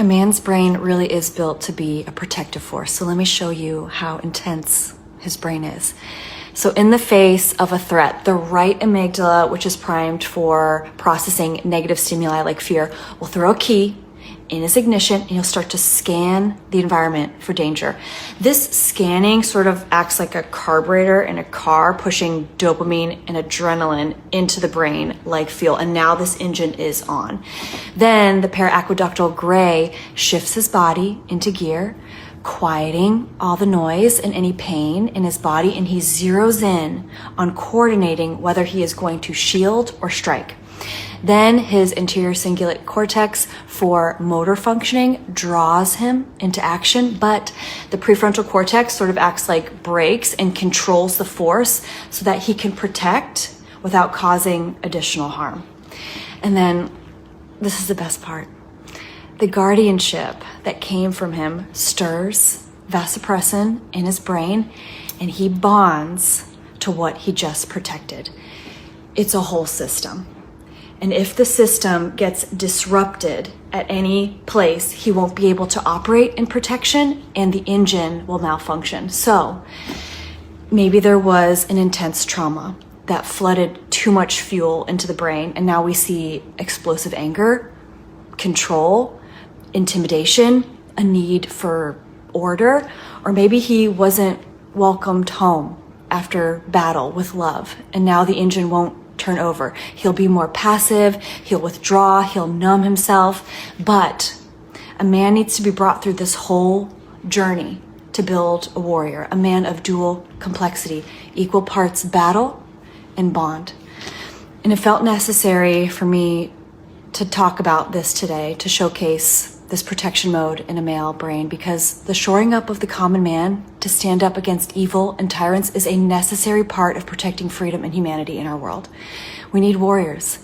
A man's brain really is built to be a protective force. So let me show you how intense his brain is. So in the face of a threat, the right amygdala, which is primed for processing negative stimuli like fear, will throw a key in his ignition and he'll start to scan the environment for danger. This scanning sort of acts like a carburetor in a car, pushing dopamine and adrenaline into the brain like fuel. And now this engine is on. Then the paraqueductal gray shifts his body into gear, quieting all the noise and any pain in his body, and he zeroes in on coordinating whether he is going to shield or strike. Then his anterior cingulate cortex for motor functioning draws him into action, but the prefrontal cortex sort of acts like brakes and controls the force so that he can protect without causing additional harm. And then this is the best part. The guardianship that came from him stirs vasopressin in his brain, and he bonds to what he just protected. It's a whole system. And if the system gets disrupted at any place, he won't be able to operate in protection and the engine will malfunction. So maybe there was an intense trauma that flooded too much fuel into the brain, and now we see explosive anger, control, intimidation, a need for order, or maybe he wasn't welcomed home after battle with love, and now the engine won't turn over. He'll be more passive, he'll withdraw, he'll numb himself. But a man needs to be brought through this whole journey to build a warrior, a man of dual complexity, equal parts battle and bond. And it felt necessary for me to talk about this today, to showcase this protection mode in a male brain, because the shoring up of the common man to stand up against evil and tyrants is a necessary part of protecting freedom and humanity in our world. We need warriors,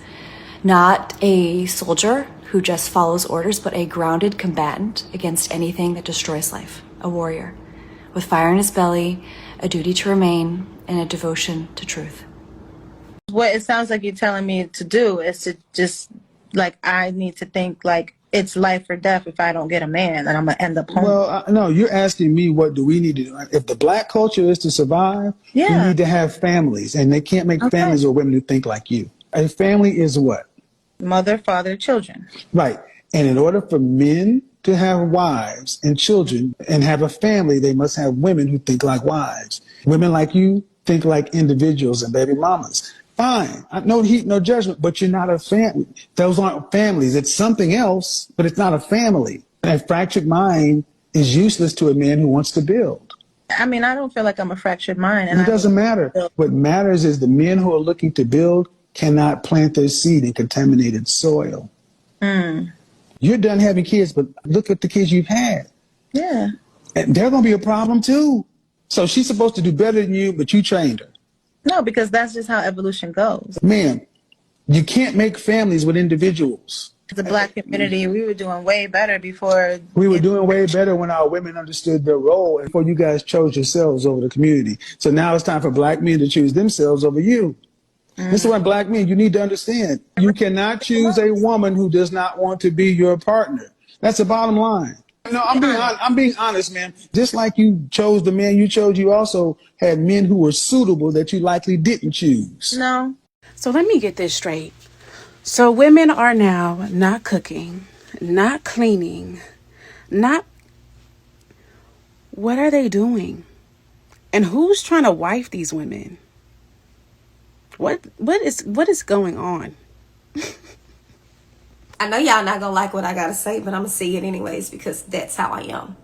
not a soldier who just follows orders, but a grounded combatant against anything that destroys life, a warrior with fire in his belly, a duty to remain, and a devotion to truth. What it sounds like you're telling me to do is to just, like, I need to think like it's life or death if I don't get a man, and I'm gonna end up home. Well, no, you're asking me what do we need to do. If the black culture is to survive, we need to have families, and they can't make families with women who think like you. A family is what? Mother, father, children. Right. And in order for men to have wives and children and have a family, they must have women who think like wives. Women like you think like individuals and baby mamas. Fine. No heat, no judgment, but you're not a family. Those aren't families. It's something else, but it's not a family. A fractured mind is useless to a man who wants to build. I mean, I don't feel like I'm a fractured mind. And it doesn't matter. What matters is the men who are looking to build cannot plant their seed in contaminated soil. You're done having kids, but look at the kids you've had. Yeah. And they're going to be a problem too. So she's supposed to do better than you, but you trained her. No, because that's just how evolution goes. Man, you can't make families with individuals. The black community, we were doing way better before. We were doing way better when our women understood their role and before you guys chose yourselves over the community. So now it's time for black men to choose themselves over you. This is why black men, you need to understand. You cannot choose a woman who does not want to be your partner. That's the bottom line. No, I'm being honest, man. Just like you chose the man you chose, you also had men who were suitable that you likely didn't choose. No. So let me get this straight. So women are now not cooking, not cleaning, not... What are they doing? And who's trying to wife these women? What is going on? I know y'all not gonna like what I gotta say, but I'm gonna say it anyways because that's how I am.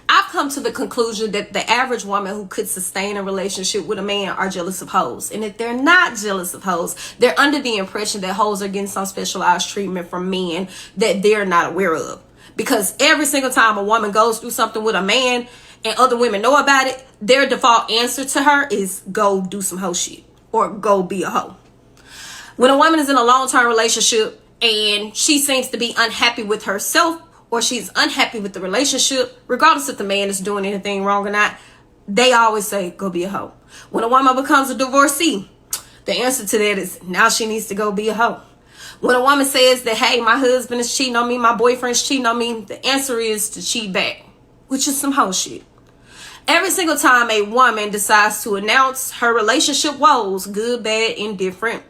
I've come to the conclusion that the average woman who could sustain a relationship with a man are jealous of hoes. And if they're not jealous of hoes, they're under the impression that hoes are getting some specialized treatment from men that they're not aware of. Because every single time a woman goes through something with a man and other women know about it, their default answer to her is go do some hoe shit or go be a hoe. When a woman is in a long-term relationship and she seems to be unhappy with herself or she's unhappy with the relationship, regardless if the man is doing anything wrong or not, they always say, go be a hoe. When a woman becomes a divorcee, the answer to that is now she needs to go be a hoe. When a woman says that, hey, my husband is cheating on me, my boyfriend's cheating on me, the answer is to cheat back, which is some hoe shit. Every single time a woman decides to announce her relationship woes, good, bad, indifferent,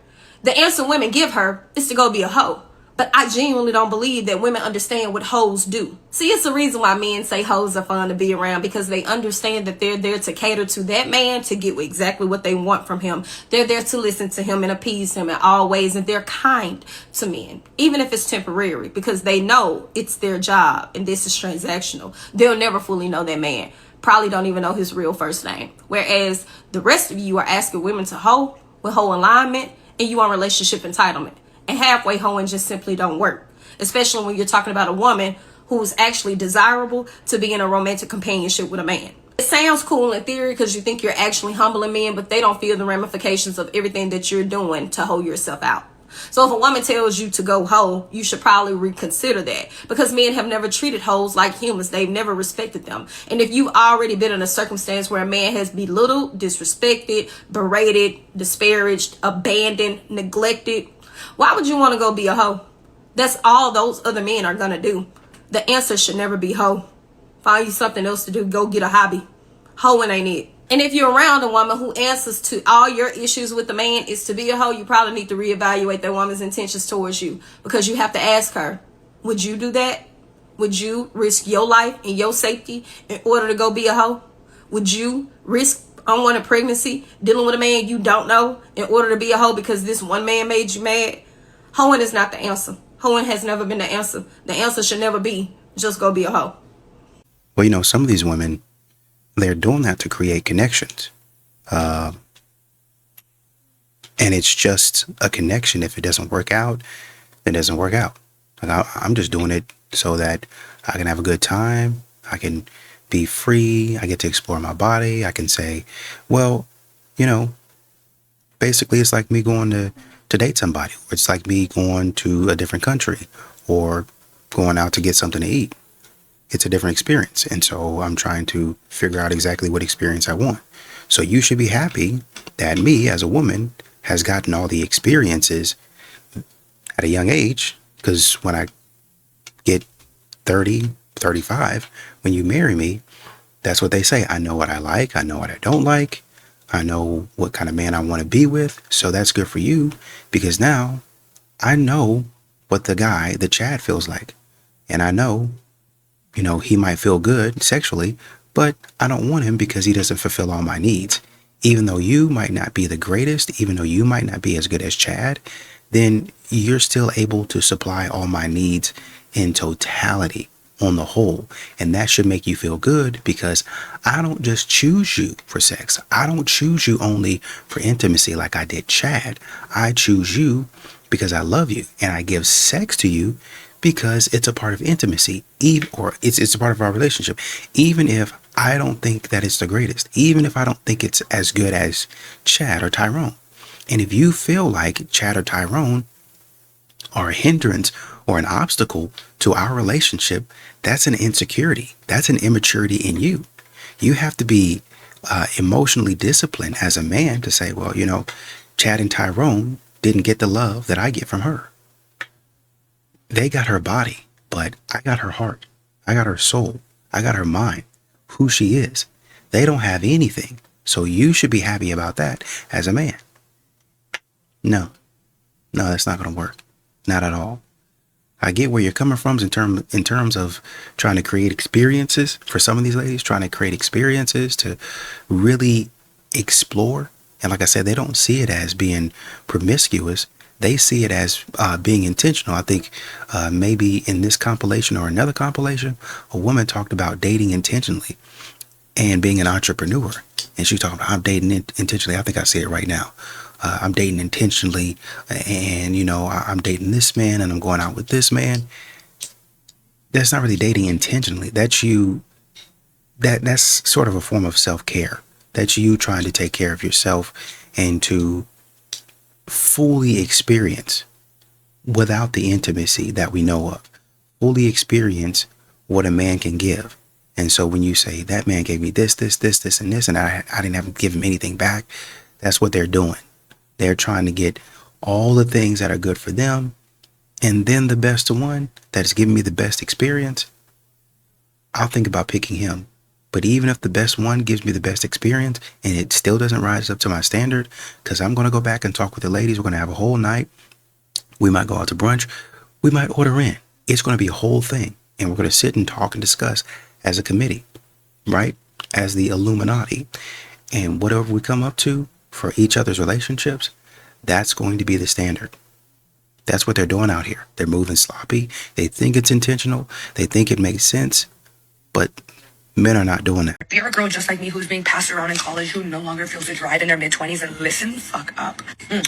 the answer women give her is to go be a hoe. But I genuinely don't believe that women understand what hoes do. See, it's the reason why men say hoes are fun to be around, because they understand that they're there to cater to that man to get exactly what they want from him. They're there to listen to him and appease him in all ways, and they're kind to men, even if it's temporary, because they know it's their job and this is transactional. They'll never fully know that man. Probably don't even know his real first name. Whereas the rest of you are asking women to hoe with hoe alignment, and you on relationship entitlement. And halfway hoeing just simply don't work, especially when you're talking about a woman who's actually desirable to be in a romantic companionship with a man. It sounds cool in theory because you think you're actually humbling men, but they don't feel the ramifications of everything that you're doing to hoe yourself out. So if a woman tells you to go hoe, you should probably reconsider that, because men have never treated hoes like humans. They've never respected them. And if you've already been in a circumstance where a man has belittled, disrespected, berated, disparaged, abandoned, neglected, why would you want to go be a hoe? That's all those other men are going to do. The answer should never be hoe. Find you something else to do. Go get a hobby. Hoeing ain't it. And if you're around a woman who answers to all your issues with the man is to be a hoe, you probably need to reevaluate that woman's intentions towards you, because you have to ask her, would you do that? Would you risk your life and your safety in order to go be a hoe? Would you risk unwanted pregnancy, dealing with a man you don't know in order to be a hoe because this one man made you mad? Hoeing is not the answer. Hoeing has never been the answer. The answer should never be just go be a hoe. Well, you know, some of these women, they're doing that to create connections. And it's just a connection. If it doesn't work out, it doesn't work out. Like I'm just doing it so that I can have a good time. I can be free. I get to explore my body. I can say, well, you know, basically it's like me going to date somebody. Or it's like me going to a different country or going out to get something to eat. It's a different experience. And so I'm trying to figure out exactly what experience I want. So you should be happy that me as a woman has gotten all the experiences at a young age, because when I get 30, 35, when you marry me, that's what they say. I know what I like. I know what I don't like. I know what kind of man I want to be with. So that's good for you, because now I know what the Chad feels like. And I know, you know, he might feel good sexually, but I don't want him because he doesn't fulfill all my needs. Even though you might not be the greatest, even though you might not be as good as Chad, then you're still able to supply all my needs in totality, on the whole. And that should make you feel good, because I don't just choose you for sex. I don't choose you only for intimacy like I did Chad. I choose you because I love you, and I give sex to you because it's a part of intimacy, or it's a part of our relationship. Even if I don't think that it's the greatest, even if I don't think it's as good as Chad or Tyrone. And if you feel like Chad or Tyrone are a hindrance or an obstacle to our relationship, that's an insecurity. That's an immaturity in you. You have to be emotionally disciplined as a man to say, well, you know, Chad and Tyrone didn't get the love that I get from her. They got her body, but I got her heart. I got her soul. I got her mind, who she is. They don't have anything. So you should be happy about that as a man. No, that's not going to work. Not at all. I get where you're coming from in terms of trying to create experiences for some of these ladies, trying to create experiences to really explore. And like I said, they don't see it as being promiscuous. They see it as being intentional. I think maybe in this compilation or another compilation, a woman talked about dating intentionally and being an entrepreneur. And she talked about, I'm dating intentionally. I think I say it right now. I'm dating intentionally, and, you know, I'm dating this man and I'm going out with this man. That's not really dating intentionally. That's you. That's sort of a form of self-care. That's you trying to take care of yourself and to fully experience, without the intimacy that we know of, fully experience what a man can give. And so when you say that man gave me this, and this, and I didn't have to give him anything back, that's what they're doing. They're trying to get all the things that are good for them and then the best one that is giving me the best experience, I'll think about picking him. But even if the best one gives me the best experience and it still doesn't rise up to my standard, because I'm going to go back and talk with the ladies, we're going to have a whole night. We might go out to brunch. We might order in. It's going to be a whole thing. And we're going to sit and talk and discuss as a committee, right? As the Illuminati. And whatever we come up to for each other's relationships, that's going to be the standard. That's what they're doing out here. They're moving sloppy. They think it's intentional. They think it makes sense. But men are not doing that. If you're a girl just like me who's being passed around in college who no longer feels the drive in their mid-20s, then listen the fuck up.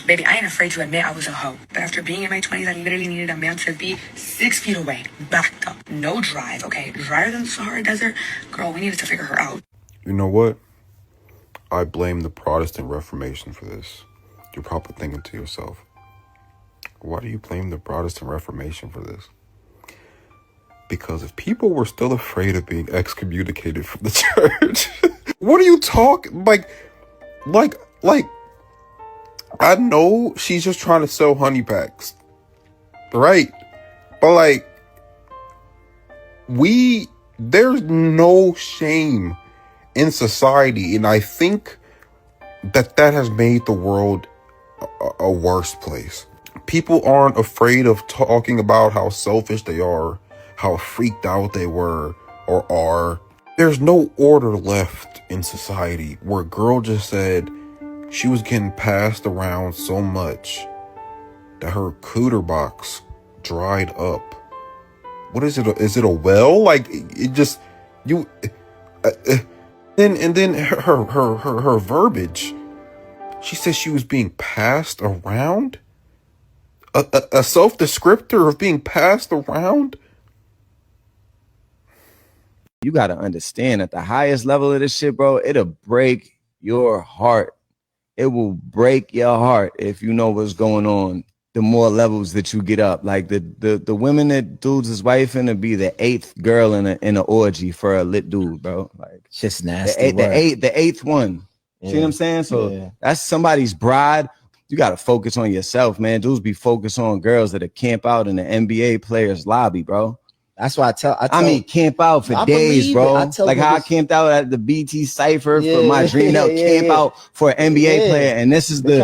Baby, I ain't afraid to admit I was a hoe. But after being in my 20s, I literally needed a man to be 6 feet away, backed up, no drive, okay? Drier than the Sahara Desert. Girl, we needed to figure her out. You know what? I blame the Protestant Reformation for this. You're probably thinking to yourself, why do you blame the Protestant Reformation for this? Because if people were still afraid of being excommunicated from the church, what are you talking? Like, I know she's just trying to sell honey packs, right? But like, there's no shame in society, and I think that has made the world a worse place. People aren't afraid of talking about how selfish they are, how freaked out they were or are. There's no order left in society where a girl just said she was getting passed around so much that her cooter box dried up. What is it? Is it a well? Like, it just, then her verbiage. She said she was being passed around. A self-descriptor of being passed around. You got to understand at the highest level of this shit, bro, it'll break your heart. It will break your heart if you know what's going on. The more levels that you get up, like the women that dudes is wifing to be the 8th girl in an orgy for a lit dude, bro. Like, shit's nasty. The eighth one. Yeah. See what I'm saying? So that's somebody's bride. You got to focus on yourself, man. Dudes be focused on girls that camp out in the NBA players lobby, bro. That's why I mean, camp out for days, bro. Like how I camped out at the BT Cypher for my dream. Camp out for an NBA player, and this is the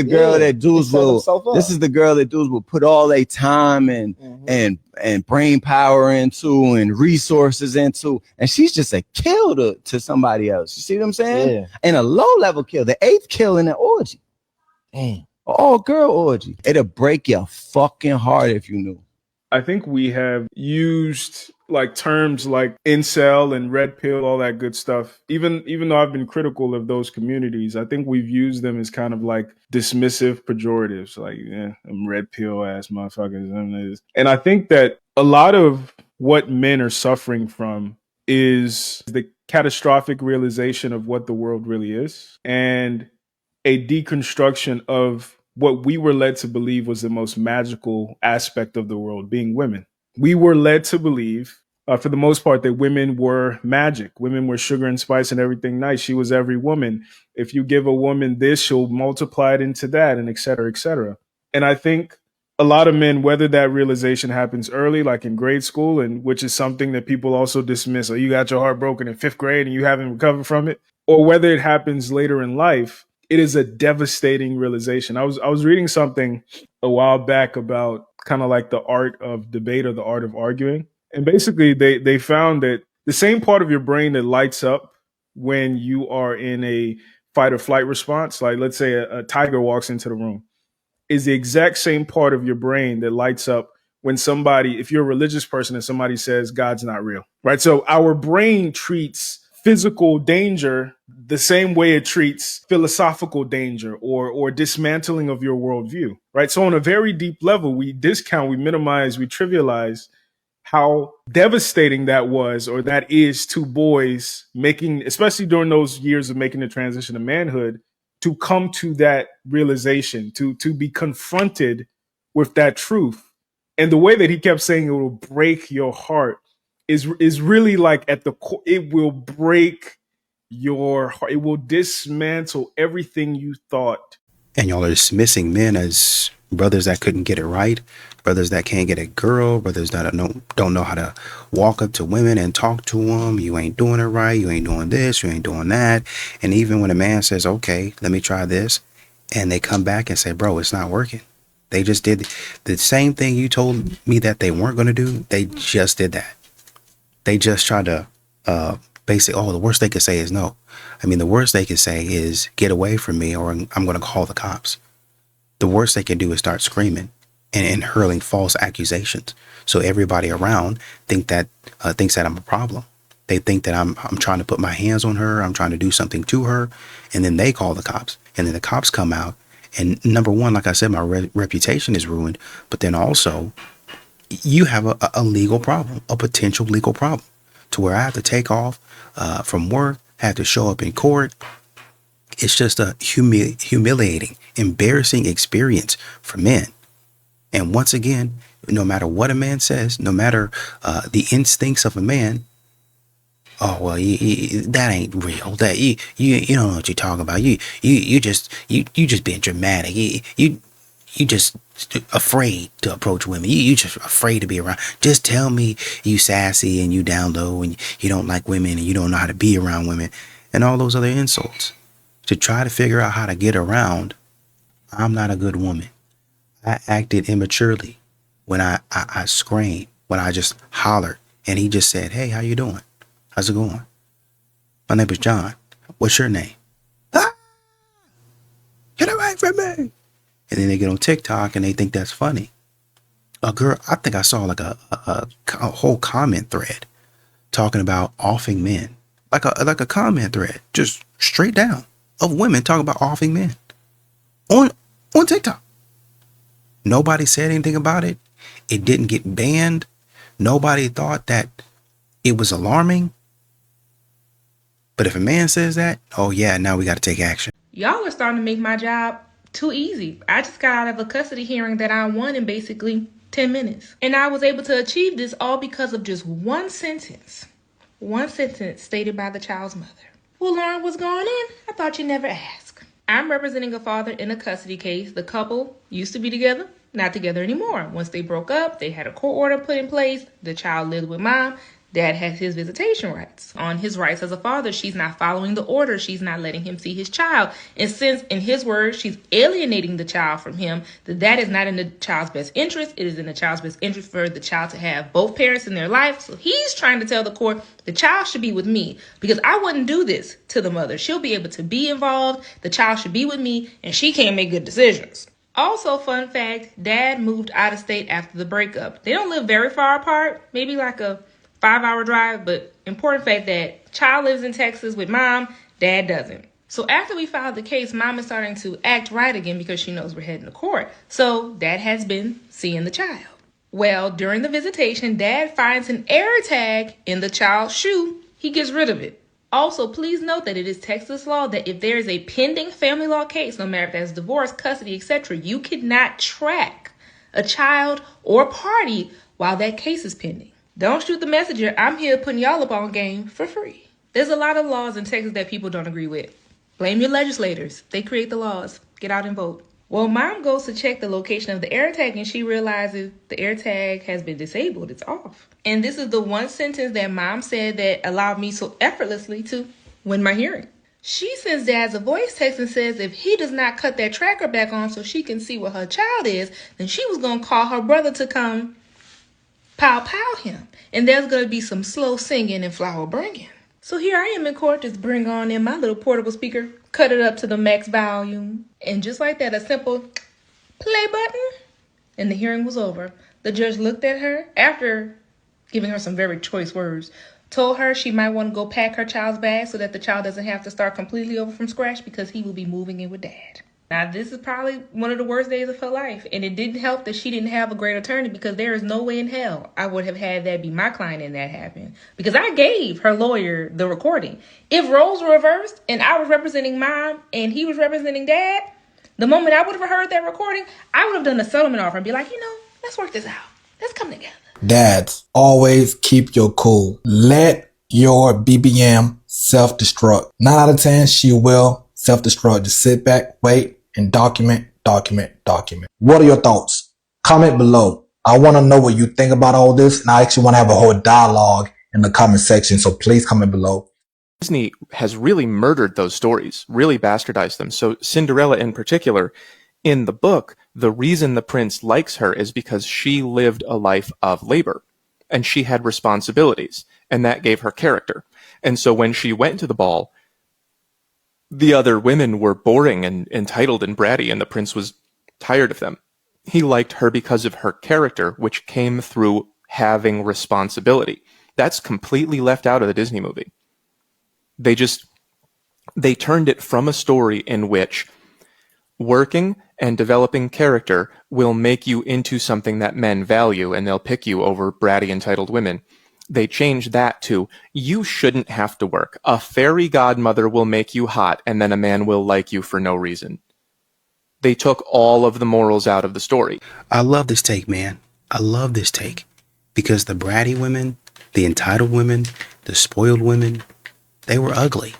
girl that dudes will. This is the girl that dudes will put all their time and brain power into and resources into, and she's just a kill to somebody else. You see what I'm saying? Yeah. And a low level kill, the 8th kill in an orgy. Damn. All girl orgy. It'll break your fucking heart if you knew. I think we have used like terms like incel and red pill, all that good stuff. Even though I've been critical of those communities, I think we've used them as kind of like dismissive pejoratives, like, I'm red pill ass motherfuckers. And I think that a lot of what men are suffering from is the catastrophic realization of what the world really is and a deconstruction of what we were led to believe was the most magical aspect of the world, being women. We were led to believe, for the most part, that women were magic. Women were sugar and spice and everything nice. She was every woman. If you give a woman this, she'll multiply it into that, and et cetera, et cetera. And I think a lot of men, whether that realization happens early, like in grade school, and which is something that people also dismiss, or you got your heart broken in 5th grade and you haven't recovered from it, or whether it happens later in life, it is a devastating realization. I was reading something a while back about kind of like the art of debate or the art of arguing. And basically they found that the same part of your brain that lights up when you are in a fight or flight response, like let's say a tiger walks into the room, is the exact same part of your brain that lights up when somebody, if you're a religious person and somebody says God's not real, right? So our brain treats physical danger the same way it treats philosophical danger or dismantling of your worldview, right? So on a very deep level, we discount, we minimize, we trivialize how devastating that was or that is to boys making, especially during those years of making the transition to manhood, to come to that realization, to be confronted with that truth. And the way that he kept saying it will break your heart is really like at the core, it will break your heart. It will dismantle everything you thought. And y'all are dismissing men as brothers that couldn't get it right, brothers that can't get a girl, brothers that don't know how to walk up to women and talk to them. You ain't doing it right. You ain't doing this. You ain't doing that. And even when a man says, okay, let me try this, and they come back and say, bro, it's not working. They just did the same thing you told me that they weren't going to do. They just did that. They just tried to basically, the worst they could say is no. I mean, the worst they could say is get away from me or I'm going to call the cops. The worst they can do is start screaming and hurling false accusations. So everybody around thinks that I'm a problem. They think that I'm trying to put my hands on her. I'm trying to do something to her. And then they call the cops. And then the cops come out. And number one, like I said, my reputation is ruined. But then also, you have a legal problem, a potential legal problem, to where I have to take off from work, have to show up in court. It's just a humiliating, embarrassing experience for men. And once again, no matter what a man says, no matter the instincts of a man, oh well, that ain't real. That you don't know what you're talking about. You just being dramatic. You just afraid to approach women. You just afraid to be around. Just tell me you sassy and you down low and you don't like women and you don't know how to be around women and all those other insults. To try to figure out how to get around, I'm not a good woman. I acted immaturely when I screamed, when I just hollered, and he just said, hey, how you doing? How's it going? My name is John. What's your name? Ah! Get away from me. And then they get on TikTok and they think that's funny. A girl, I think I saw like a whole comment thread talking about offing men. Like a comment thread, just straight down, of women talking about offing men on TikTok. Nobody said anything about it. It didn't get banned. Nobody thought that it was alarming. But if a man says that, oh yeah, now we got to take action. Y'all are starting to make my job too easy. I just got out of a custody hearing that I won in basically 10 minutes. And I was able to achieve this all because of just one sentence. One sentence stated by the child's mother. Well, Lauren, what's going on? I thought you never asked. I'm representing a father in a custody case. The couple used to be together, not together anymore. Once they broke up, they had a court order put in place. The child lived with mom. Dad has his visitation rights. On his rights as a father, she's not following the order. She's not letting him see his child. And since, in his words, she's alienating the child from him, that is not in the child's best interest. It is in the child's best interest for the child to have both parents in their life. So he's trying to tell the court the child should be with me because I wouldn't do this to the mother. She'll be able to be involved. The child should be with me and she can't make good decisions. Also, fun fact, Dad moved out of state after the breakup. They don't live very far apart, maybe like a 5-hour drive, but important fact that child lives in Texas with mom, Dad doesn't. So after we filed the case, mom is starting to act right again because she knows we're heading to court. So Dad has been seeing the child. Well, during the visitation, Dad finds an air tag in the child's shoe. He gets rid of it. Also, please note that it is Texas law that if there is a pending family law case, no matter if that's divorce, custody, etc., you cannot track a child or party while that case is pending. Don't shoot the messenger. I'm here putting y'all up on game for free. There's a lot of laws in Texas that people don't agree with. Blame your legislators. They create the laws. Get out and vote. Well, mom goes to check the location of the AirTag and she realizes the AirTag has been disabled. It's off. And this is the one sentence that mom said that allowed me so effortlessly to win my hearing. She sends Dad a voice text and says if he does not cut that tracker back on so she can see where her child is, then she was going to call her brother to come pow him. And there's going to be some slow singing and flower bringing. So here I am in court, just bring on in my little portable speaker, cut it up to the max volume. And just like that, a simple play button. And the hearing was over. The judge looked at her after giving her some very choice words, told her she might want to go pack her child's bag so that the child doesn't have to start completely over from scratch because he will be moving in with Dad. Now, this is probably one of the worst days of her life, and it didn't help that she didn't have a great attorney because there is no way in hell I would have had that be my client and that happen because I gave her lawyer the recording. If roles were reversed and I was representing mom and he was representing Dad, the moment I would have heard that recording, I would have done a settlement offer and be like, let's work this out. Let's come together. Dads, always keep your cool. Let your BBM self-destruct. 9 out of 10, she will self-destruct. Just sit back, wait, and document What are your thoughts? Comment below. I want to know what you think about all this, and I actually want to have a whole dialogue in the comment section, so please comment below. Disney has really murdered those stories, really bastardized them. So Cinderella in particular, in the book, the reason the prince likes her is because she lived a life of labor and she had responsibilities, and that gave her character. And so when she went to the ball, the other women were boring and entitled and bratty, and the prince was tired of them. He liked her because of her character, which came through having responsibility. That's completely left out of the Disney movie. They turned it from a story in which working and developing character will make you into something that men value, and they'll pick you over bratty entitled women. They changed that to, you shouldn't have to work. A fairy godmother will make you hot, and then a man will like you for no reason. They took all of the morals out of the story. I love this take, man. I love this take. Because the bratty women, the entitled women, the spoiled women, they were ugly.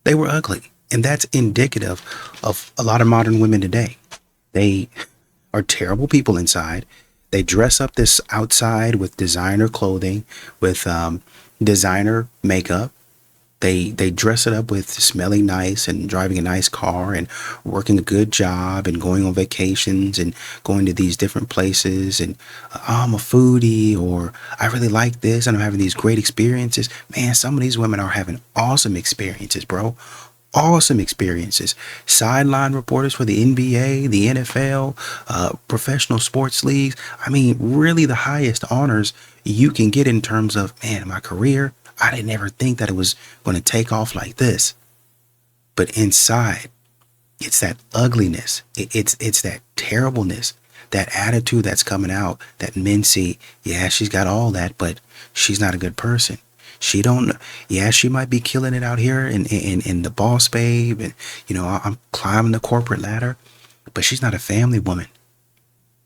They were ugly. And that's indicative of a lot of modern women today. They are terrible people inside. They dress up this outside with designer clothing, with designer makeup. They dress it up with smelling nice and driving a nice car and working a good job and going on vacations and going to these different places. And I'm a foodie, or I really like this and I'm having these great experiences. Man, some of these women are having awesome experiences, bro. Awesome experiences. Sideline reporters for the NBA, the NFL, professional sports leagues. I mean, really the highest honors you can get in terms of, man, my career. I didn't ever think that it was going to take off like this. But inside, it's that ugliness. It's that terribleness, that attitude that's coming out that men see. Yeah, she's got all that, but she's not a good person. She might be killing it out here in the boss babe, and I'm climbing the corporate ladder, but she's not a family woman.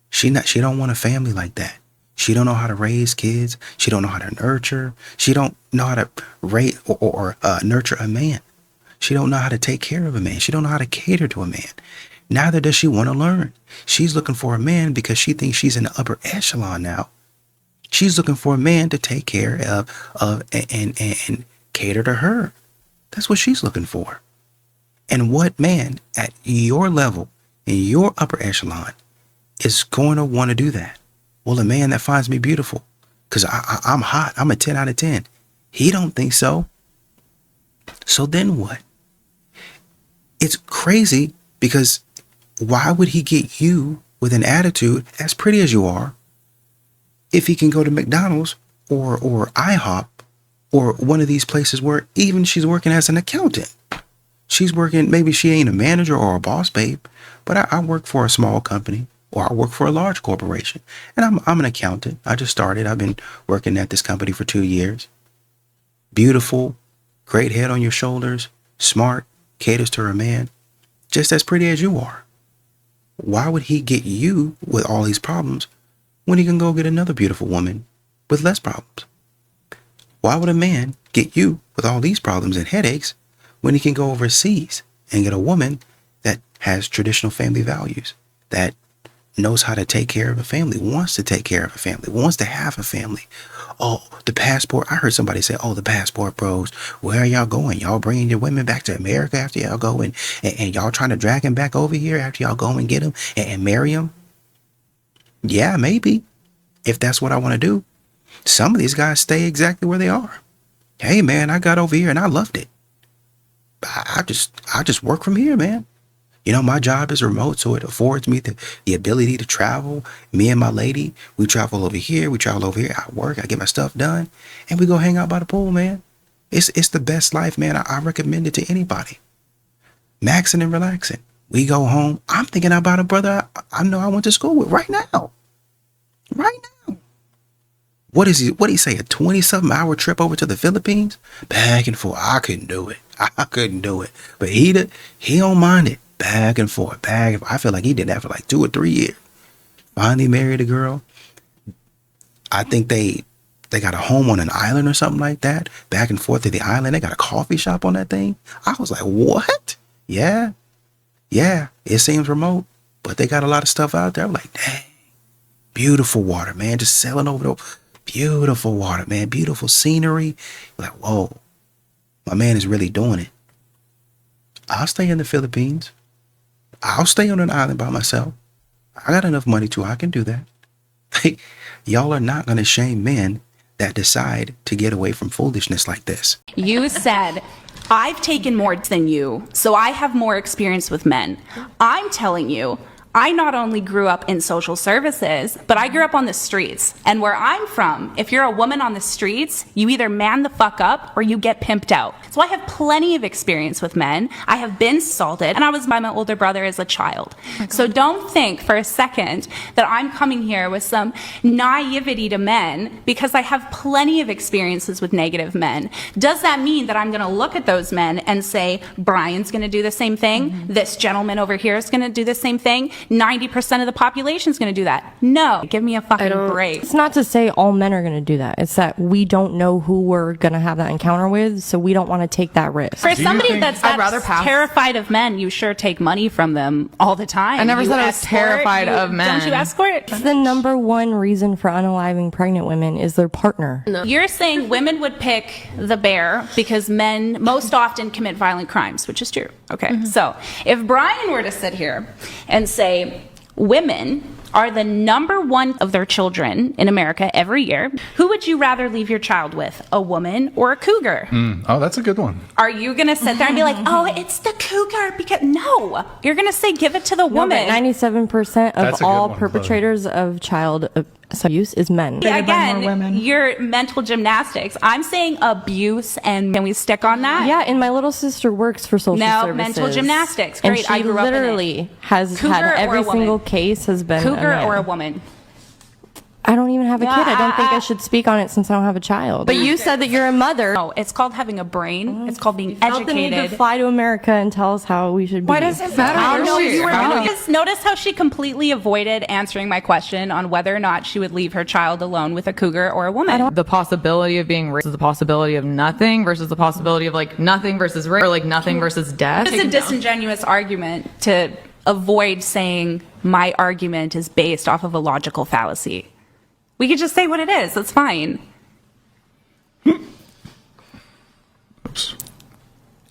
She don't want a family like that. She don't know how to raise kids. She don't know how to nurture. She don't know how to raise or nurture a man. She don't know how to take care of a man. She don't know how to cater to a man. Neither does she want to learn. She's looking for a man because she thinks she's in the upper echelon now. She's looking for a man to take care of and cater to her. That's what she's looking for. And what man at your level, in your upper echelon, is going to want to do that? Well, a man that finds me beautiful because I'm hot. I'm a 10 out of 10. He don't think so. So then what? It's crazy because why would he get you with an attitude as pretty as you are if he can go to McDonald's or IHOP or one of these places where even she's working as an accountant? She's working, maybe she ain't a manager or a boss babe, but I work for a small company or I work for a large corporation and I'm an accountant. I just started. I've been working at this company for 2 years. Beautiful, great head on your shoulders, smart, caters to her man, just as pretty as you are. Why would he get you with all these problems when he can go get another beautiful woman with less problems? Why would a man get you with all these problems and headaches when he can go overseas and get a woman that has traditional family values, that knows how to take care of a family, wants to take care of a family, wants to have a family? Oh, the passport. I heard somebody say, oh, the passport bros, where are y'all going? Y'all bringing your women back to America after y'all go and y'all trying to drag them back over here after y'all go and get them and marry them? Yeah, maybe, if that's what I want to do. Some of these guys stay exactly where they are. Hey, man, I got over here and I loved it. I just work from here, man. My job is remote, so it affords me the ability to travel. Me and my lady, we travel over here. We travel over here. I work. I get my stuff done, and we go hang out by the pool, man. It's the best life, man. I recommend it to anybody. Maxing and relaxing. We go home. I'm thinking about a brother I know I went to school with right now. Right now. What do you say? A 20-something hour trip over to the Philippines? Back and forth. I couldn't do it. But he don't mind it. Back and forth. I feel like he did that for like 2 or 3 years. Finally married a girl. I think they got a home on an island or something like that. Back and forth to the island. They got a coffee shop on that thing. I was like, what? Yeah. It seems remote. But they got a lot of stuff out there. I'm like, dang, beautiful water, man. Just sailing over the beautiful water, man. Beautiful scenery. Like, whoa, my man is really doing it. I'll stay in the Philippines. I'll stay on an island by myself. I got enough money too. I can do that. Y'all are not going to shame men that decide to get away from foolishness like this. You said, I've taken more than you, so I have more experience with men. I'm telling you, I not only grew up in social services, but I grew up on the streets. And where I'm from, if you're a woman on the streets, you either man the fuck up or you get pimped out. So I have plenty of experience with men. I have been assaulted, and I was by my older brother as a child. So don't think for a second that I'm coming here with some naivety to men, because I have plenty of experiences with negative men. Does that mean that I'm going to look at those men and say, Brian's going to do the same thing? This gentleman over here is going to do the same thing? 90% of the population is going to do that. No, give me a fucking break. It's not to say all men are going to do that. It's that we don't know who we're going to have that encounter with, so we don't want to take that risk. For somebody that's terrified of men, you sure take money from them all the time. I never You said I was escort, terrified of men. Don't you escort? It's the number one reason for unaliving pregnant women is their partner. You're saying women would pick the bear because men most often commit violent crimes, which is true. Okay, so if Brian were to sit here and say, women are the number one of their children in America every year, who would you rather leave your child with, a woman or a cougar? Oh, that's a good one. Are you going to sit there and be like, oh, it's the cougar? Because no, you're going to say give it to the woman. 97% of all perpetrators of child abuse is men. Yeah, again, your mental gymnastics. I'm saying abuse, and can we stick on that? Yeah, and my little sister works for social services. Mental gymnastics. And Great, she I grew up in it. literally has Cougar had or every a woman? single case has been Cougar a man. or a woman? I don't even have a kid. I don't think I should speak on it since I don't have a child. But you said that you're a mother. No, it's called having a brain. It's called being Felt the need educated. to fly to America and tell us how we should be. Why does it matter? I don't know. You were Notice how she completely avoided answering my question on whether or not she would leave her child alone with a cougar or a woman. The possibility of being raised versus the possibility of nothing versus the possibility of like nothing versus rape, or like nothing versus death. It's a disingenuous argument to avoid saying my argument is based off of a logical fallacy. We could just say what it is. That's fine.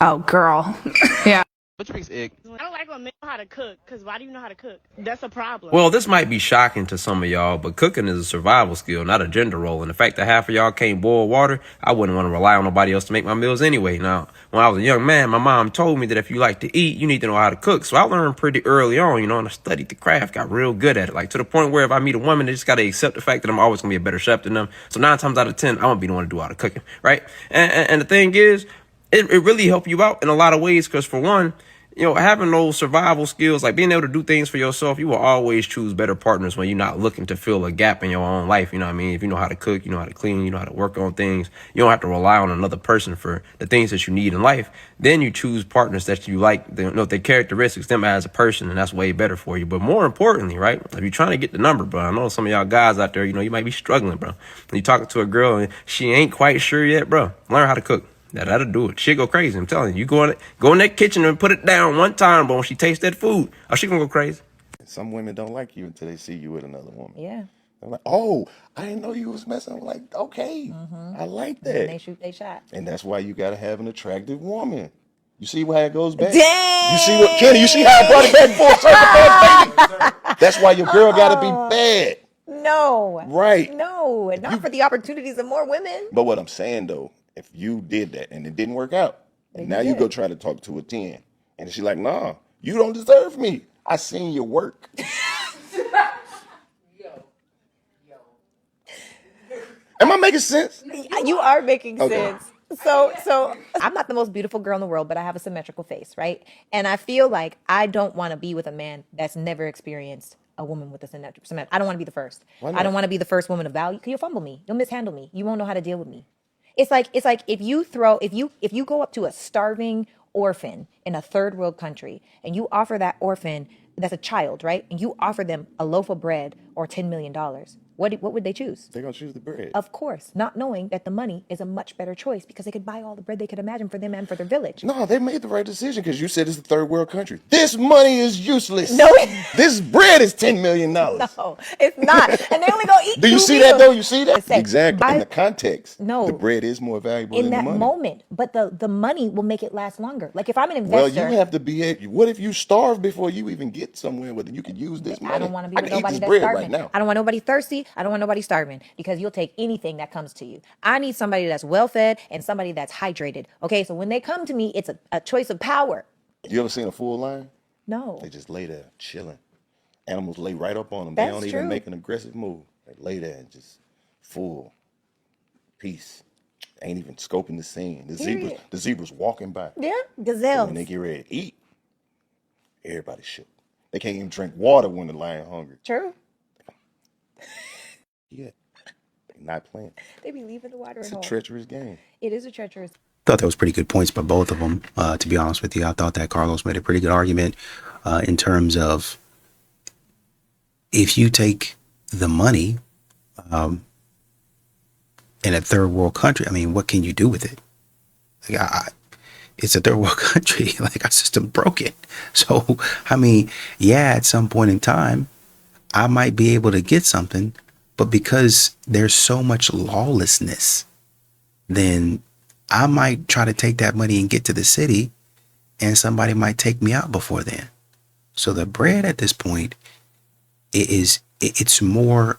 Oh, girl. Yeah. What drinks egg? I don't like when men know how to cook, because why do you know how to cook? That's a problem. Well, this might be shocking to some of y'all, but cooking is a survival skill, not a gender role. And the fact that half of y'all can't boil water, I wouldn't want to rely on nobody else to make my meals anyway. Now, when I was a young man, my mom told me that if you like to eat, you need to know how to cook. So I learned pretty early on, and I studied the craft, got real good at it. Like to the point where if I meet a woman, they just got to accept the fact that I'm always going to be a better chef than them. So 9 times out of 10, I'm going to be the one to do all the cooking, right? And the thing is, it really helped you out in a lot of ways, because for one, having those survival skills, like being able to do things for yourself, you will always choose better partners when you're not looking to fill a gap in your own life. You know what I mean? If you know how to cook, you know how to clean, you know how to work on things, you don't have to rely on another person for the things that you need in life. Then you choose partners that you like, their characteristics, them as a person, and that's way better for you. But more importantly, right, if you're trying to get the number, bro, I know some of y'all guys out there, you might be struggling, bro. When you're talking to a girl and she ain't quite sure yet, bro, learn how to cook. That'll do it. She'll go crazy. I'm telling you. You go in that kitchen and put it down one time, but when she tastes that food, she gonna go crazy. Some women don't like you until they see you with another woman. Yeah. They're like, oh, I didn't know you was messing. I'm like, okay, I like that. And they shoot they shot. And that's why you gotta have an attractive woman. You see how it goes back? Dang! You see what, Kenny, you see how I brought it back full circle, baby? That's why your girl gotta be bad. No. Right. No, not for the opportunities of more women. But what I'm saying though, if you did that and it didn't work out, and now you go try to talk to a 10, and she's like, nah, you don't deserve me. I seen your work. Am I making sense? You are making Okay. sense. So I'm not the most beautiful girl in the world, but I have a symmetrical face, right? And I feel like I don't want to be with a man that's never experienced a woman with a symmetrical. I don't want to be the first. Why not? I don't want to be the first woman of value. You'll fumble me. You'll mishandle me. You won't know how to deal with me. It's like if you go up to a starving orphan in a third world country and you offer that orphan that's a child, right? And you offer them a loaf of bread or $10 million. what would they choose? They're gonna choose the bread. Of course, not knowing that the money is a much better choice because they could buy all the bread they could imagine for them and for their village. No, they made the right decision because you said it's a third world country. This money is useless. No, this bread is $10 million. No, it's not. And they only gonna eat. Do you 2 see meals. that though? You see that? Listen, Exactly. In the context, No. the bread is more valuable in than the that money. moment, but the money will make it last longer. Like if I'm an Well, investor, you have to be. What if you starve before you even get somewhere where you could use this money? I don't want to be I with can eat nobody this that's bread starving. right now. I don't want nobody thirsty. I don't want nobody starving because you'll take anything that comes to you. I need somebody that's well fed and somebody that's hydrated. Okay, so when they come to me, it's a choice of power. You ever seen a full lion? No. They just lay there chilling. Animals lay right up on them. That's They don't true. even make an aggressive move. They lay there and just full peace. Ain't even scoping the scene. Period. The zebras walking by. Yeah, So gazelles. when they get ready to eat, everybody shook. They can't even drink water when the lion hungry. True. Yeah, they're not playing. They be leaving the water It's at a home. treacherous game. It is a treacherous. Thought that was pretty good points by both of them. To be honest with you, I thought that Carlos made a pretty good argument in terms of if you take the money in a third world country, I mean, what can you do with it? Like, it's a third world country. Like our system's broken. So, I mean, yeah, at some point in time, I might be able to get something, but because there's so much lawlessness, then I might try to take that money and get to the city, and somebody might take me out before then. So the bread at this point it's more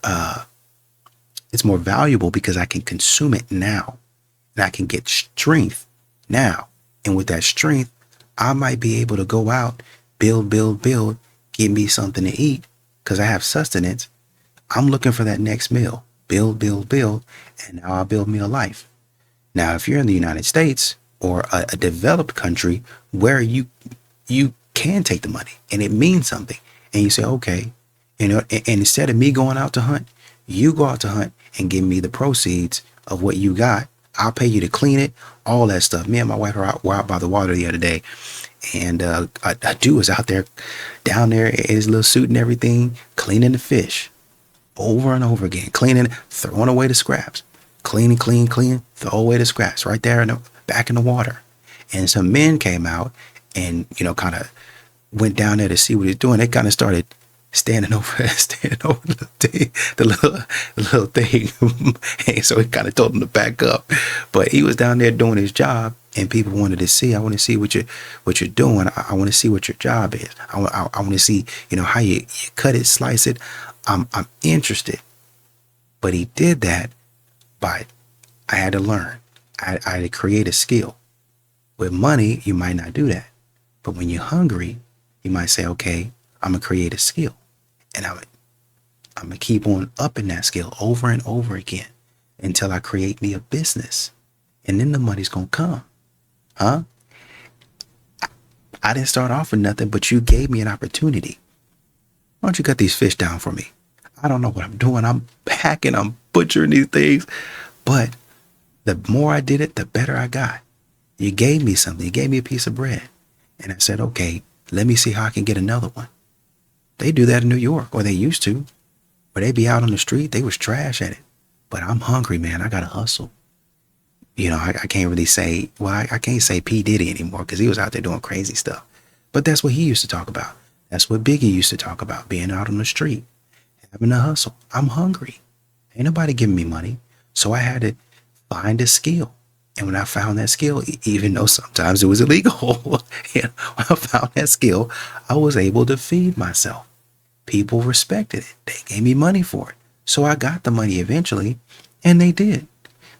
valuable because I can consume it now, and I can get strength now. And with that strength, I might be able to go out, build, get me something to eat because I have sustenance. I'm looking for that next meal, build, and now I'll build me a life. Now, if you're in the United States or a developed country where you can take the money and it means something, and you say, okay, and instead of me going out to hunt, you go out to hunt and give me the proceeds of what you got. I'll pay you to clean it, all that stuff. Me and my wife were out by the water the other day, and a dude was out there, down there in his little suit and everything, cleaning the fish over and over again, cleaning, throwing away the scraps, clean, throw away the scraps right there back in the water. And some men came out and, kind of went down there to see what he's doing. They kind of started standing over the little thing. And so he kind of told him to back up. But he was down there doing his job, and people wanted to see. I want to see what you're doing. I want to see what your job is. I want to see, how you cut it, slice it. I'm interested. But he did that by, I had to learn. I had to create a skill. With money, you might not do that. But when you're hungry, you might say, okay, I'm going to create a skill. And I'm going to keep on upping that skill over and over again until I create me a business. And then the money's going to come. Huh? I didn't start off with nothing, but you gave me an opportunity. Why don't you cut these fish down for me? I don't know what I'm doing. I'm packing, I'm butchering these things. But the more I did it, the better I got. You gave me something. You gave me a piece of bread. And I said, okay, let me see how I can get another one. They do that in New York, or they used to. Where they be out on the street, they was trash at it. But I'm hungry, man. I got to hustle. I can't really say, I can't say P. Diddy anymore because he was out there doing crazy stuff. But that's what he used to talk about. That's what Biggie used to talk about, being out on the street, having to hustle. I'm hungry. Ain't nobody giving me money. So I had to find a skill. And when I found that skill, even though sometimes it was illegal, when I found that skill, I was able to feed myself. People respected it. They gave me money for it. So I got the money eventually, and they did.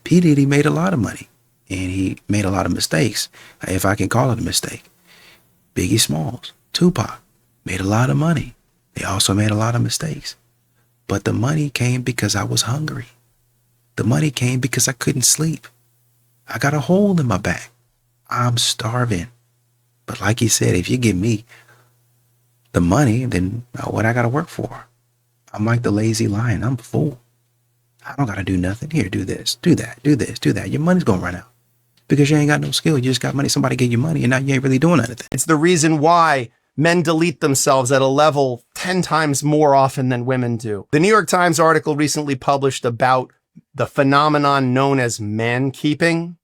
P. Diddy made a lot of money, and he made a lot of mistakes, if I can call it a mistake. Biggie Smalls, Tupac, made a lot of money. They also made a lot of mistakes. But the money came because I was hungry. The money came because I couldn't sleep. I got a hole in my back. I'm starving. But like he said, if you give me the money, then what I got to work for? I'm like the lazy lion. I'm full. I don't got to do nothing. Here, do this, do that, do this, do that. Your money's going to run out because you ain't got no skill. You just got money. Somebody gave you money and now you ain't really doing anything. It's the reason why men delete themselves at a level 10 times more often than women do. The New York Times article recently published about the phenomenon known as man keeping.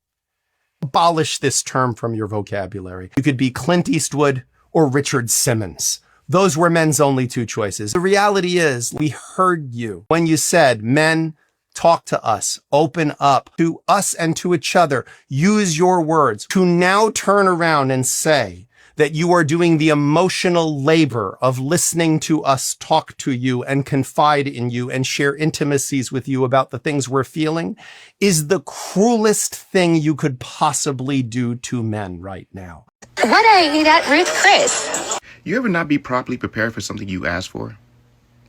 Abolish this term from your vocabulary. You could be Clint Eastwood or Richard Simmons. Those were men's only two choices. The reality is, we heard you when you said, men, talk to us, open up to us and to each other. Use your words. To now turn around and say that you are doing the emotional labor of listening to us talk to you and confide in you and share intimacies with you about the things we're feeling is the cruelest thing you could possibly do to men right now. What I eat at Ruth Chris. You ever not be properly prepared for something you asked for?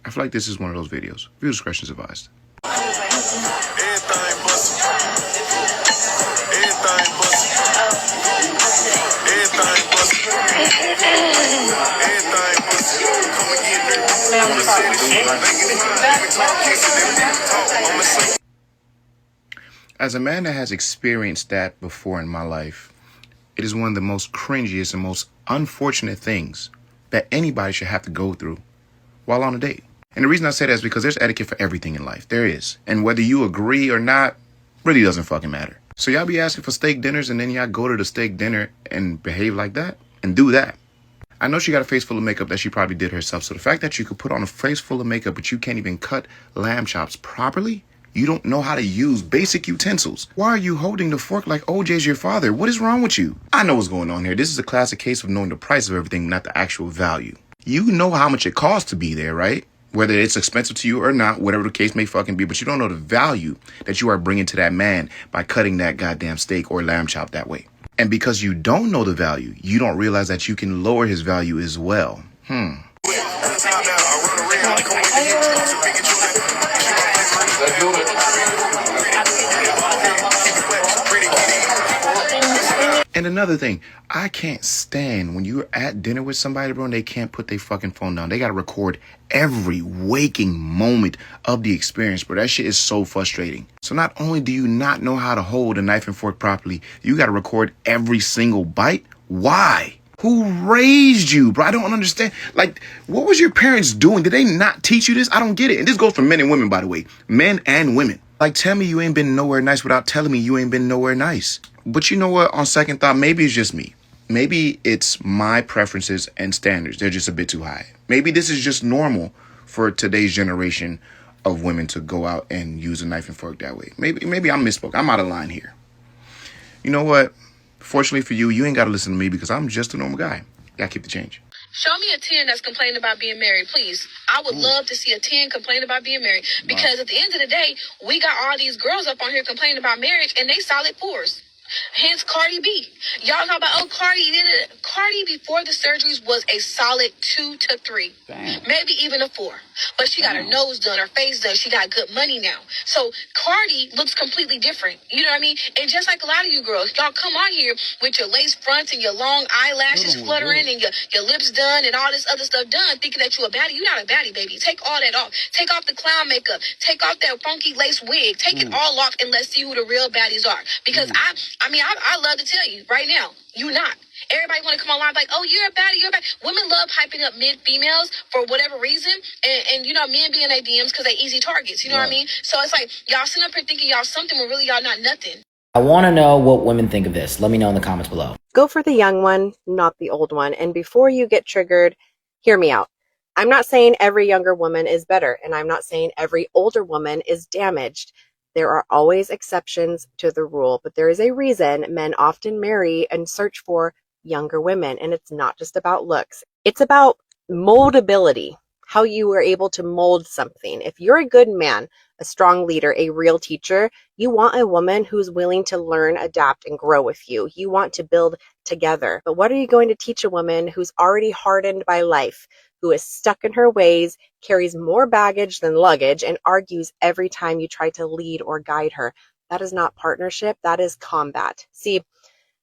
I feel like this is one of those videos. Viewer discretion is advised. As a man that has experienced that before in my life, it is one of the most cringiest and most unfortunate things that anybody should have to go through while on a date. And the reason I say that is because there's etiquette for everything in life. There is. And whether you agree or not really doesn't fucking matter. So y'all be asking for steak dinners and then y'all go to the steak dinner and behave like that and do that. I know she got a face full of makeup that she probably did herself. So the fact that you could put on a face full of makeup but you can't even cut lamb chops properly, you don't know how to use basic utensils. Why are you holding the fork like OJ's your father? What is wrong with you? I know what's going on here. This is a classic case of knowing the price of everything, not the actual value. You know how much it costs to be there, right? Whether it's expensive to you or not, whatever the case may fucking be, but you don't know the value that you are bringing to that man by cutting that goddamn steak or lamb chop that way. And because you don't know the value, you don't realize that you can lower his value as well. And another thing, I can't stand when you're at dinner with somebody, bro, and they can't put their fucking phone down. They got to record every waking moment of the experience, bro. That shit is so frustrating. So not only do you not know how to hold a knife and fork properly, you got to record every single bite. Why? Who raised you, bro? I don't understand. Like, what was your parents doing? Did they not teach you this? I don't get it. And this goes for men and women, by the way. Men and women. Like, tell me you ain't been nowhere nice without telling me you ain't been nowhere nice. But you know what? On second thought, maybe it's just me. Maybe it's my preferences and standards. They're just a bit too high. Maybe this is just normal for today's generation of women to go out and use a knife and fork that way. Maybe I'm misspoke. I'm out of line here. You know what? Fortunately for you, you ain't got to listen to me because I'm just a normal guy. Gotta keep the change. Show me a 10 that's complaining about being married, please. I would love to see a 10 complain about being married. Because at the end of the day, we got all these girls up on here complaining about marriage and they solid fours. Hence Cardi B. Y'all know about, Cardi did it. Cardi before the surgeries was a solid 2 to 3. Damn. Maybe even a 4. But she got her nose done, her face done. She got good money now. So Cardi looks completely different. You know what I mean? And just like a lot of you girls, y'all come on here with your lace fronts and your long eyelashes fluttering and your lips done and all this other stuff done, thinking that you a baddie. You're not a baddie, baby. Take all that off. Take off the clown makeup. Take off that funky lace wig. Take it all off and let's see who the real baddies are. Because I love to tell you right now, you not. Everybody want to come online like, oh, you're a baddie, you're a baddie. Women love hyping up mid-females for whatever reason. And you know, men be in their DMs because they easy targets. You know what I mean? So it's like, y'all sitting up here thinking y'all something when really y'all not nothing. I want to know what women think of this. Let me know in the comments below. Go for the young one, not the old one. And before you get triggered, hear me out. I'm not saying every younger woman is better, and I'm not saying every older woman is damaged. There are always exceptions to the rule, but there is a reason men often marry and search for younger women, and it's not just about looks. It's about moldability, how you are able to mold something. If you're a good man, a strong leader, a real teacher, you want a woman who's willing to learn, adapt, and grow with you. You want to build together. But what are you going to teach a woman who's already hardened by life, who is stuck in her ways, carries more baggage than luggage, and argues every time you try to lead or guide her? That is not partnership. That is combat. See,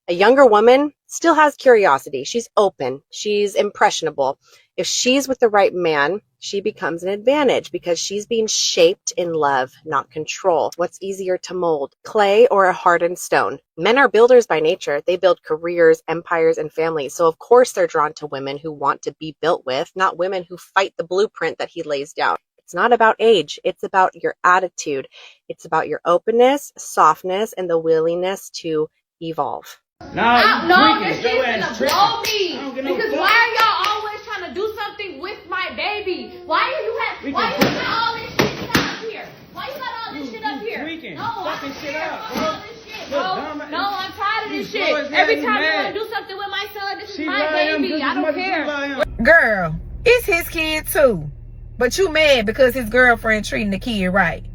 a younger woman still has curiosity. She's open. She's impressionable. If she's with the right man, she becomes an advantage because she's being shaped in love, not control. What's easier to mold, clay or a hardened stone? Men are builders by nature. They build careers, empires, and families. So of course they're drawn to women who want to be built with, not women who fight the blueprint that he lays down. It's not about age. It's about your attitude. It's about your openness, softness, and the willingness to evolve. No, this shit's gonna blow me. Because why are y'all always trying to do something with my baby? Why you got all this shit up here? Why you got all this shit up here? No, I'm scared of all this shit, bro. No, I'm tired of this shit. Every time you want to do something with my son, this is my baby. I don't care. Girl, it's his kid too. But you mad because his girlfriend treating the kid right.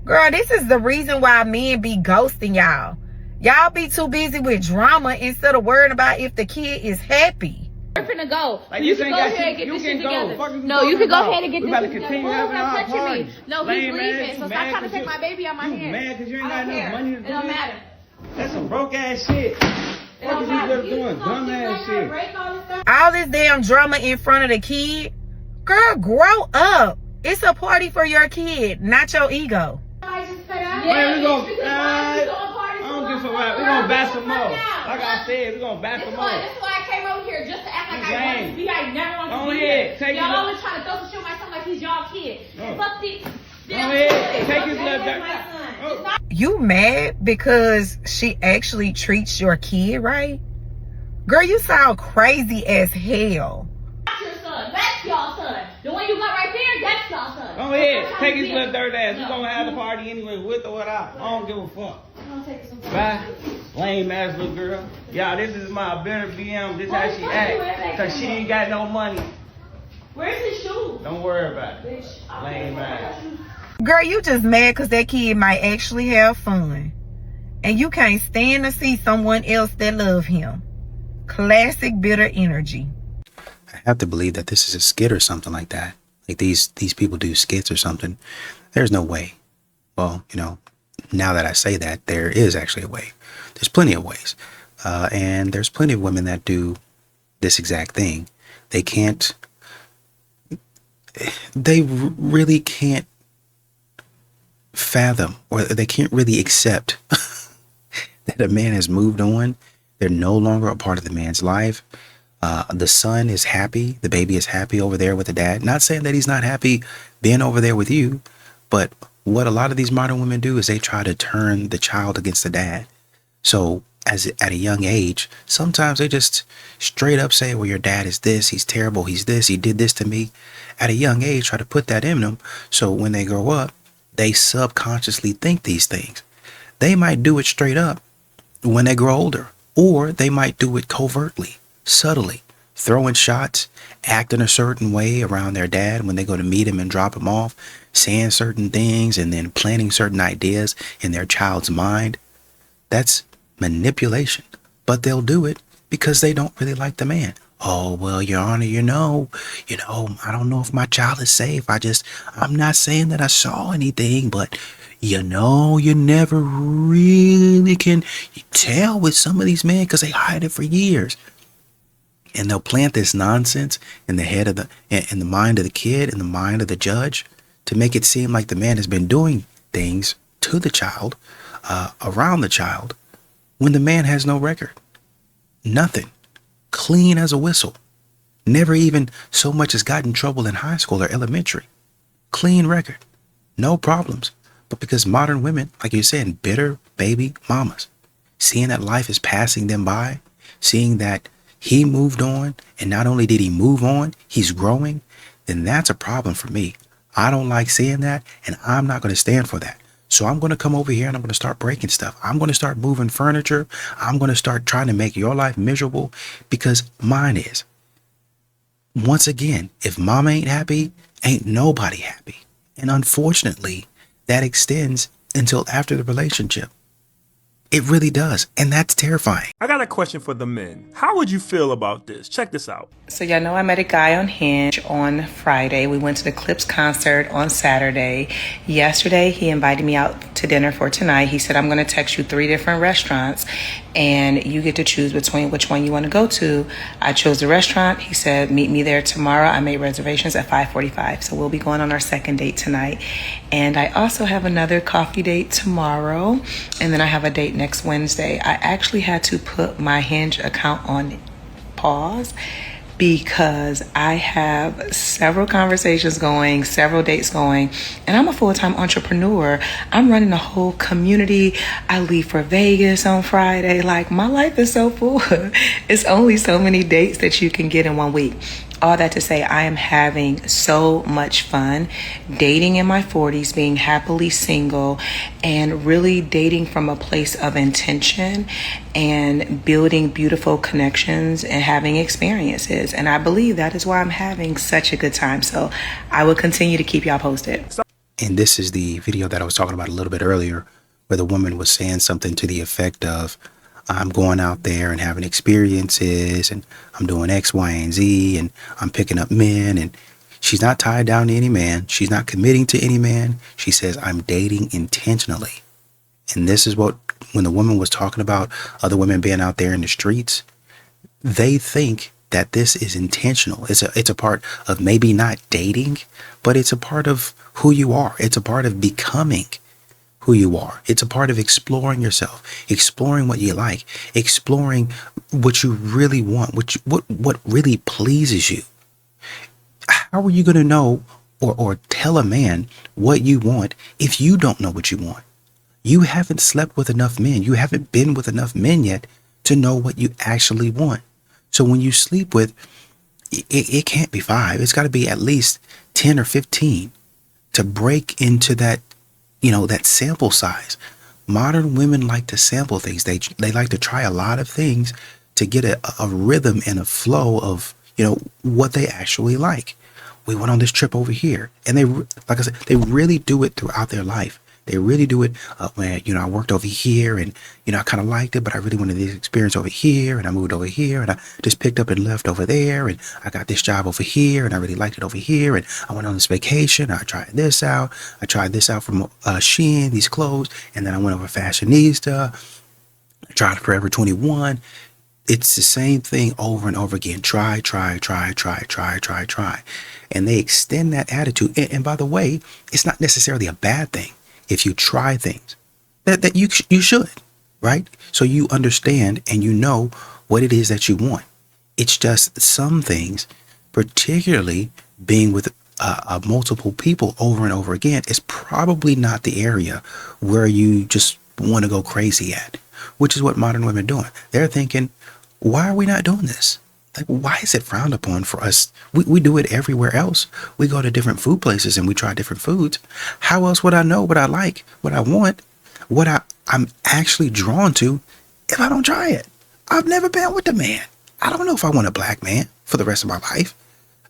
Girl, this is the reason why men be ghosting y'all. Y'all be too busy with drama instead of worrying about if the kid is happy. We're finna go. You can go ahead and get this shit together. No, you can go ahead and get this shit together. Who's not touching me? No, he's leaving. So stop trying to take my baby out my hands. Mad because you ain't got enough money to do it don't matter. That's some broke ass shit. What is you doing? Dumb ass shit. All this damn drama in front of the kid. Girl, grow up. It's a party for your kid, not your ego. Yeah, we're gonna bash some more. Like I said, we're gonna bash some more. That's why I came over here, just to act like I want to be. I never want to be here. Y'all always trying to throw some shit on my son like he's y'all kid. Fuck this. Take his left. You mad because she actually treats your kid right? Girl, you sound crazy as hell. That's your son. That's y'all son. The one you got right there, that's y'all son. Go ahead. Take his little dirt ass. We're gonna have the party anyway, with or without. I don't give a fuck. Bye. Lame ass little girl. Y'all, this is my better BM. This how she act. Cause she ain't got no money. Where's his shoes? Don't worry about it. Lame ass. Girl, you just mad because that kid might actually have fun. And you can't stand to see someone else that love him. Classic bitter energy. I have to believe that this is a skit or something like that. Like these people do skits or something. There's no way. Well, you know, now that I say that, there is actually a way. There's plenty of ways. And there's plenty of women that do this exact thing. They really can't fathom, or they can't really accept that a man has moved on. They're no longer a part of the man's life. The son is happy. The baby is happy over there with the dad. Not saying that he's not happy being over there with you, but what a lot of these modern women do is they try to turn the child against the dad. So at a young age, sometimes they just straight up say, well, your dad is this, he's terrible, he's this, he did this to me. At a young age, try to put that in them. So when they grow up, they subconsciously think these things. They might do it straight up when they grow older, or they might do it covertly, subtly, throwing shots, acting a certain way around their dad when they go to meet him and drop him off, saying certain things and then planting certain ideas in their child's mind. That's manipulation, but they'll do it because they don't really like the man. Oh, well, Your Honor, you know, I don't know if my child is safe. I'm not saying that I saw anything, but you never really can tell with some of these men because they hide it for years. And they'll plant this nonsense in the head of in the mind of the kid, in the mind of the judge, to make it seem like the man has been doing things to the child, around the child, when the man has no record. Nothing. Clean as a whistle. Never even so much as got in trouble in high school or elementary. Clean record. No problems. But because modern women, like you're saying, bitter baby mamas, seeing that life is passing them by, seeing that he moved on, and not only did he move on, he's growing, then that's a problem for me. I don't like seeing that, and I'm not going to stand for that. So I'm going to come over here and I'm going to start breaking stuff. I'm going to start moving furniture. I'm going to start trying to make your life miserable because mine is. Once again, if mama ain't happy, ain't nobody happy. And unfortunately, that extends until after the relationship. It really does. And that's terrifying. I got a question for the men. How would you feel about this? Check this out. So y'all know I met a guy on Hinge on Friday. We went to the Clips concert on Saturday. Yesterday, he invited me out to dinner for tonight. He said, I'm going to text you 3 different restaurants and you get to choose between which one you want to go to. I chose the restaurant. He said, meet me there tomorrow. I made reservations at 5:45. So we'll be going on our second date tonight. And I also have another coffee date tomorrow. And then I have a date next Wednesday. I actually had to put my Hinge account on pause because I have several conversations going, several dates going, and I'm a full-time entrepreneur. I'm running a whole community. I leave for Vegas on Friday. Like, my life is so full. It's only so many dates that you can get in 1 week. All that to say, I am having so much fun dating in my 40s, being happily single, and really dating from a place of intention and building beautiful connections and having experiences. And I believe that is why I'm having such a good time. So I will continue to keep y'all posted. And this is the video that I was talking about a little bit earlier, where the woman was saying something to the effect of, I'm going out there and having experiences and I'm doing X, Y, and Z and I'm picking up men, and she's not tied down to any man. She's not committing to any man. She says, I'm dating intentionally. And this is what, when the woman was talking about other women being out there in the streets, they think that this is intentional. It's a part of maybe not dating, but it's a part of who you are. It's a part of becoming who you are. It's a part of exploring yourself, exploring what you like, exploring what you really want, what really pleases you. How are you going to know or tell a man what you want if you don't know what you want? You haven't slept with enough men. You haven't been with enough men yet to know what you actually want. So when you sleep with, it can't be 5. It's got to be at least 10 or 15 to break into that, that sample size. Modern women like to sample things. They like to try a lot of things to get a rhythm and a flow of, what they actually like. We went on this trip over here, and they, like I said, they really do it throughout their life. They really do it when, I worked over here and, I kind of liked it, but I really wanted this experience over here, and I moved over here, and I just picked up and left over there, and I got this job over here, and I really liked it over here, and I went on this vacation, I tried this out. I tried this out from Shein, these clothes, and then I went over Fashionista. I tried Forever 21. It's the same thing over and over again. Try. And they extend that attitude. And by the way, it's not necessarily a bad thing if you try things that you should, right? So you understand and you know what it is that you want. It's just some things, particularly being with multiple people over and over again, is probably not the area where you just want to go crazy at, which is what modern women are doing. They're thinking, why are we not doing this? Like, why is it frowned upon for us? We do it everywhere else. We go to different food places and we try different foods. How else would I know what I like, what I want, what I'm actually drawn to if I don't try it? I've never been with a man. I don't know if I want a black man for the rest of my life.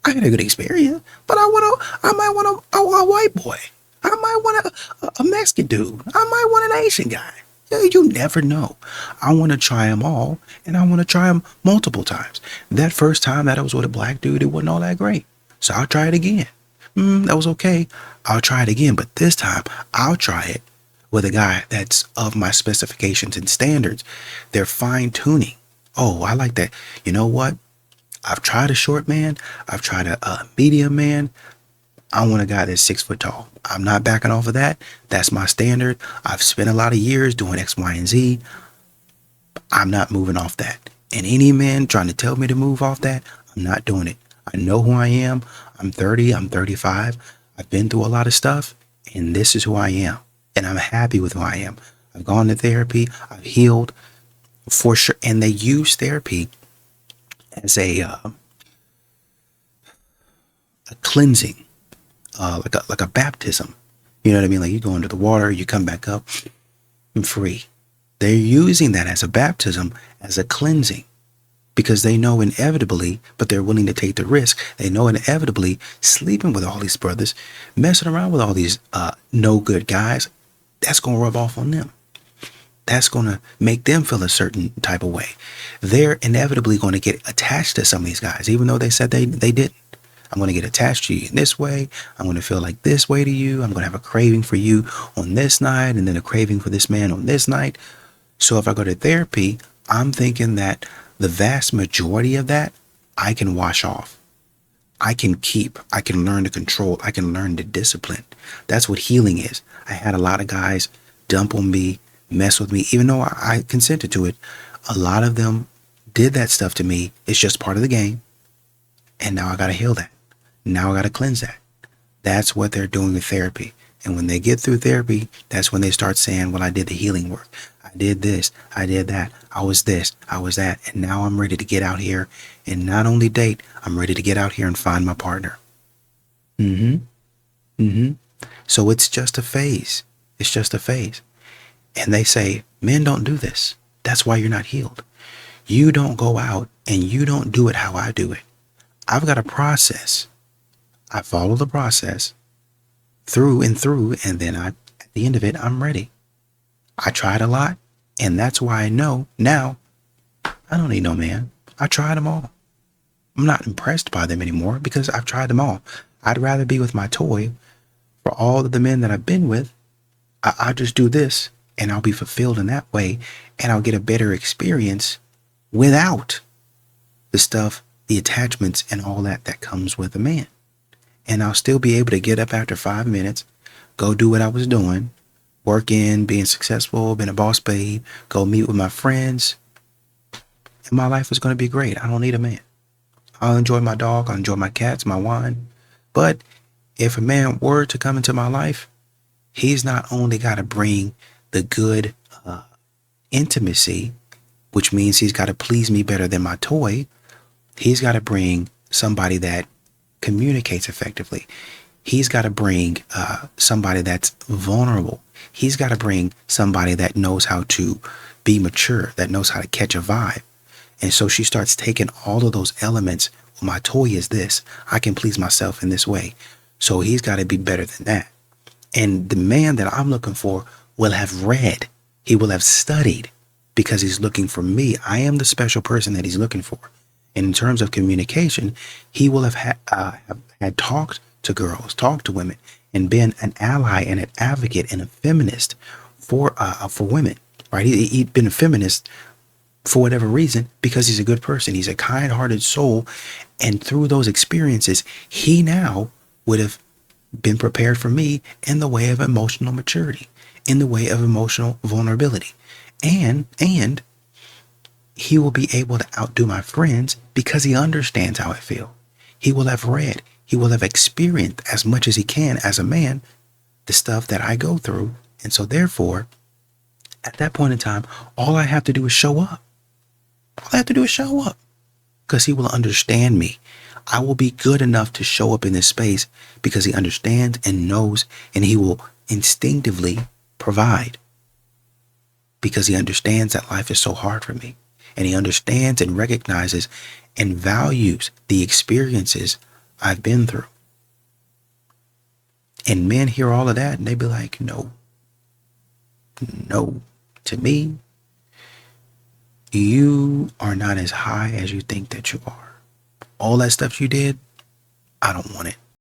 I had a good experience, but I might want a white boy. I might want a Mexican dude. I might want an Asian guy. You never know. I want to try them all, and I want to try them multiple times. That first time that I was with a black dude, it wasn't all that great. So I'll try it again. That was okay. I'll try it again, but this time I'll try it with a guy that's of my specifications and standards. They're fine tuning. Oh, I like that. You know what? I've tried a short man. I've tried a medium man. I want a guy that's 6 foot tall. I'm not backing off of that. That's my standard. I've spent a lot of years doing X, Y, and Z. I'm not moving off that. And any man trying to tell me to move off that, I'm not doing it. I know who I am. I'm 30. I'm 35. I've been through a lot of stuff, and this is who I am. And I'm happy with who I am. I've gone to therapy. I've healed for sure. And they use therapy as a cleansing. Like a baptism. You know what I mean? Like, you go into the water, you come back up, I'm free. They're using that as a baptism, as a cleansing, because they know inevitably, but they're willing to take the risk. They know inevitably sleeping with all these brothers, messing around with all these no good guys, that's going to rub off on them. That's going to make them feel a certain type of way. They're inevitably going to get attached to some of these guys, even though they said they didn't. I'm going to get attached to you in this way. I'm going to feel like this way to you. I'm going to have a craving for you on this night and then a craving for this man on this night. So if I go to therapy, I'm thinking that the vast majority of that I can wash off. I can keep, I can learn to control, I can learn to discipline. That's what healing is. I had a lot of guys dump on me, mess with me, even though I consented to it. A lot of them did that stuff to me. It's just part of the game. And now I got to heal that. Now I got to cleanse that. That's what they're doing with therapy. And when they get through therapy, that's when they start saying, well, I did the healing work. I did this. I did that. I was this. I was that. And now I'm ready to get out here and not only date, I'm ready to get out here and find my partner. So it's just a phase. It's just a phase. And they say, men don't do this. That's why you're not healed. You don't go out and you don't do it how I do it. I've got a process. I follow the process through and through, and then at the end of it, I'm ready. I tried a lot, and that's why I know now I don't need no man. I tried them all. I'm not impressed by them anymore because I've tried them all. I'd rather be with my toy. For all of the men that I've been with, I'll just do this, and I'll be fulfilled in that way, and I'll get a better experience without the stuff, the attachments, and all that comes with a man. And I'll still be able to get up after 5 minutes, go do what I was doing, work in, being successful, being a boss babe, go meet with my friends. And my life is going to be great. I don't need a man. I'll enjoy my dog. I'll enjoy my cats, my wine. But if a man were to come into my life, he's not only got to bring the good intimacy, which means he's got to please me better than my toy. He's got to bring somebody that communicates effectively. He's got to bring somebody that's vulnerable. He's got to bring somebody that knows how to be mature, that knows how to catch a vibe. And so she starts taking all of those elements. Well, my toy is this. I can please myself in this way. So he's got to be better than that. And the man that I'm looking for will have read. He will have studied because he's looking for me. I am the special person that he's looking for. And in terms of communication, he will have had talked to girls, talked to women, and been an ally and an advocate and a feminist for women, right? He'd been a feminist for whatever reason because he's a good person. He's a kind-hearted soul. And through those experiences, he now would have been prepared for me in the way of emotional maturity, in the way of emotional vulnerability. And he will be able to outdo my friends because he understands how I feel. He will have read, he will have experienced as much as he can as a man, the stuff that I go through. And so therefore, at that point in time, all I have to do is show up. All I have to do is show up because he will understand me. I will be good enough to show up in this space because he understands and knows, and he will instinctively provide because he understands that life is so hard for me. And he understands and recognizes and values the experiences I've been through. And men hear all of that and they be like, no, to me, you are not as high as you think that you are. All that stuff you did, I don't want it.